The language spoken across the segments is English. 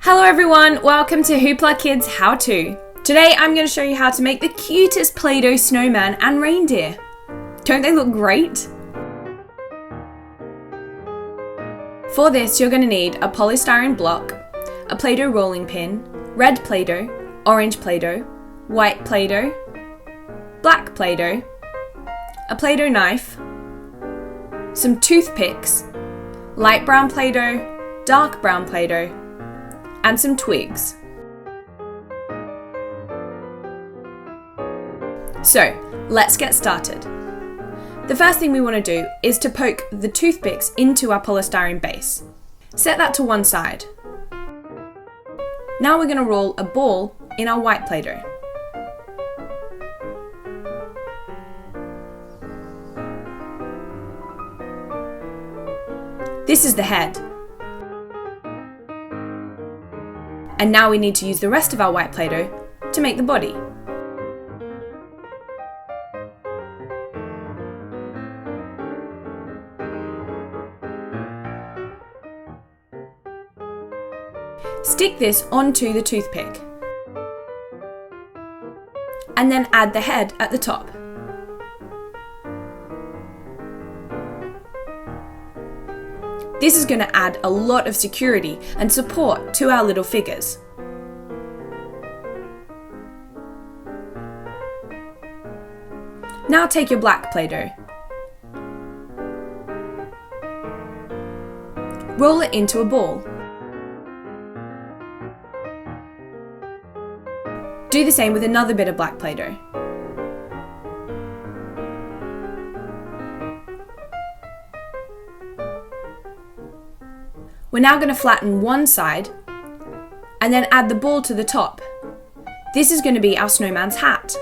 Hello everyone, welcome to HooplaKidz How To. Today I'm going to show you how to make the cutest play-doh snowman and reindeer. Don't they look great? For this you're going to need a polystyrene block, a play-doh rolling pin, red play-doh, orange play-doh, white play-doh, black play-doh, a play-doh knife, some toothpicks, light brown play-doh, dark brown play-doh, and some twigs. So, let's get started. The first thing we want to do is to poke the toothpicks into our polystyrene base. Set that to one side. Now we're going to roll a ball in our white play-doh. This is the head. And now we need to use the rest of our white play-doh to make the body. Stick this onto the toothpick. And then add the head at the top. This is going to add a lot of security and support to our little figures. Now take your black play-doh. Roll it into a ball. Do the same with another bit of black play-doh. We're now going to flatten one side and then add the ball to the top. This is going to be our snowman's hat.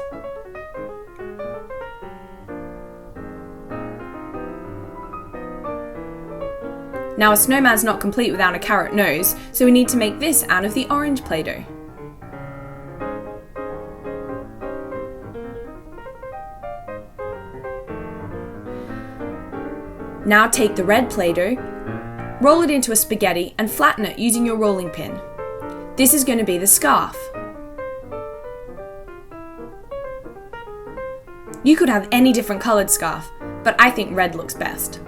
Now a snowman's not complete without a carrot nose, so we need to make this out of the orange play-doh. Now take the red play-doh, roll it into a spaghetti and flatten it using your rolling pin. This is going to be the scarf. You could have any different coloured scarf, but I think red looks best.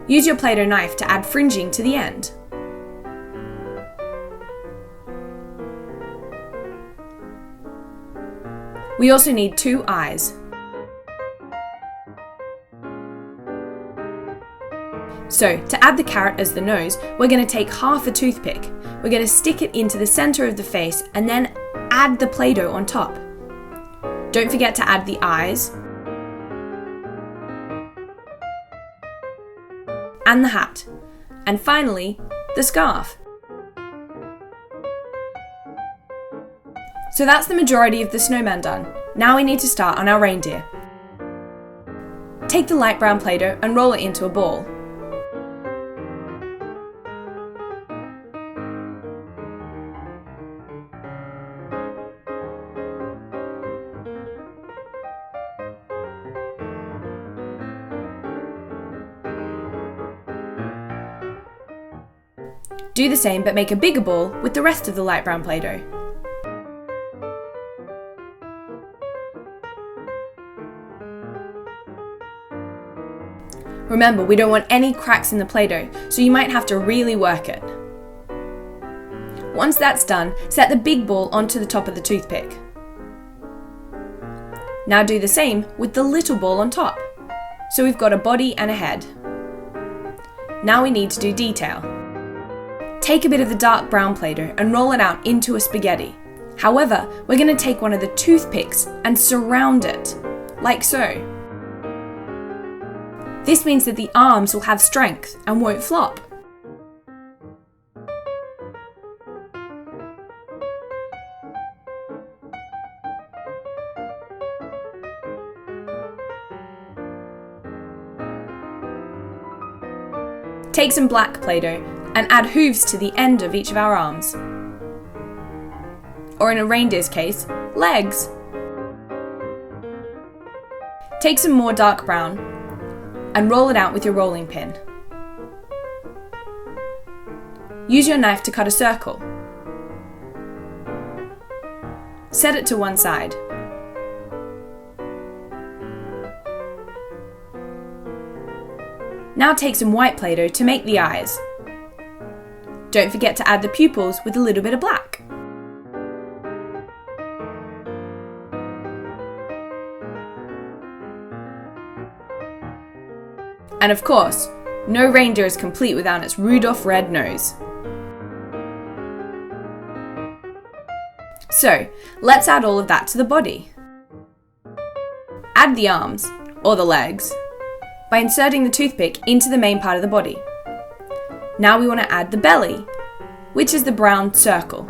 Use your play-doh knife to add fringing to the end. We also need two eyes. So, to add the carrot as the nose, we're going to take half a toothpick. We're going to stick it into the centre of the face and then add the play-doh on top. Don't forget to add the eyes and the hat. And finally, the scarf. So that's the majority of the snowman done. Now we need to start on our reindeer. Take the light brown play-doh and roll it into a ball. Do the same but make a bigger ball with the rest of the light brown play-doh. Remember, we don't want any cracks in the play-doh, so you might have to really work it. Once that's done, set the big ball onto the top of the toothpick. Now do the same with the little ball on top. So we've got a body and a head. Now we need to do detail. Take a bit of the dark brown play-doh and roll it out into a spaghetti. However, we're going to take one of the toothpicks and surround it, like so. This means that the arms will have strength and won't flop. Take some black play-doh and add hooves to the end of each of our arms. Or in a reindeer's case, legs. Take some more dark brown and roll it out with your rolling pin. use your knife to cut a circle. Set it to one side. Now take some white Play-Doh to make the eyes. Don't forget to add the pupils with a little bit of black. And of course, no reindeer is complete without its Rudolph red nose. So, let's add all of that to the body. Add the arms, or the legs, by inserting the toothpick into the main part of the body. Now we want to add the belly, which is the brown circle.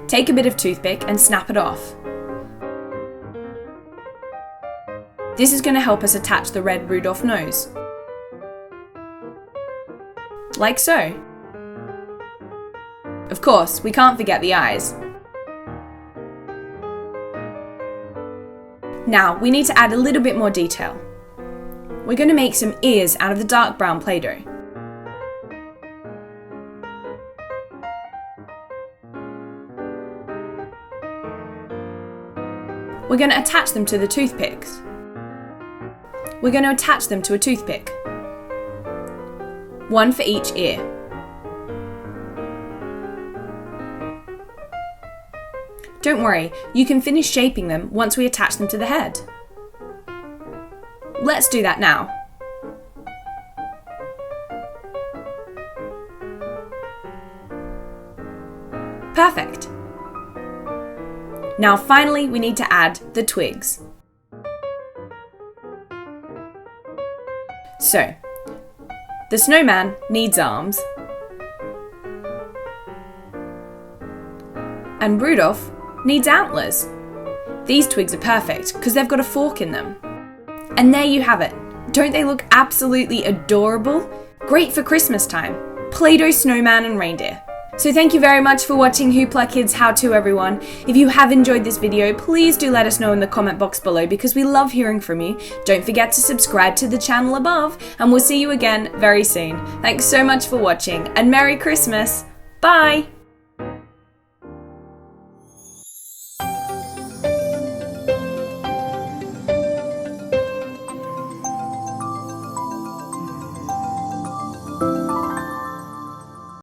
Take a bit of toothpick and snap it off. This is going to help us attach the red Rudolph nose. Like so. Of course, we can't forget the eyes. Now, we need to add a little bit more detail. We're going to make some ears out of the dark brown Play-Doh. We're going to attach them to the toothpicks. We're going to attach them to a toothpick. One for each ear. Don't worry, you can finish shaping them once we attach them to the head. Let's do that now. Perfect. Now finally we need to add the twigs. So, the snowman needs arms, and Rudolph needs antlers. These twigs are perfect because they've got a fork in them. And there you have it. Don't they look absolutely adorable? Great for Christmas time. Play-Doh snowman and reindeer. So thank you very much for watching HooplaKidz How To, everyone. If you have enjoyed this video, please do let us know in the comment box below because we love hearing from you. Don't forget to subscribe to the channel above, and we'll see you again very soon. Thanks so much for watching, and Merry Christmas. Bye!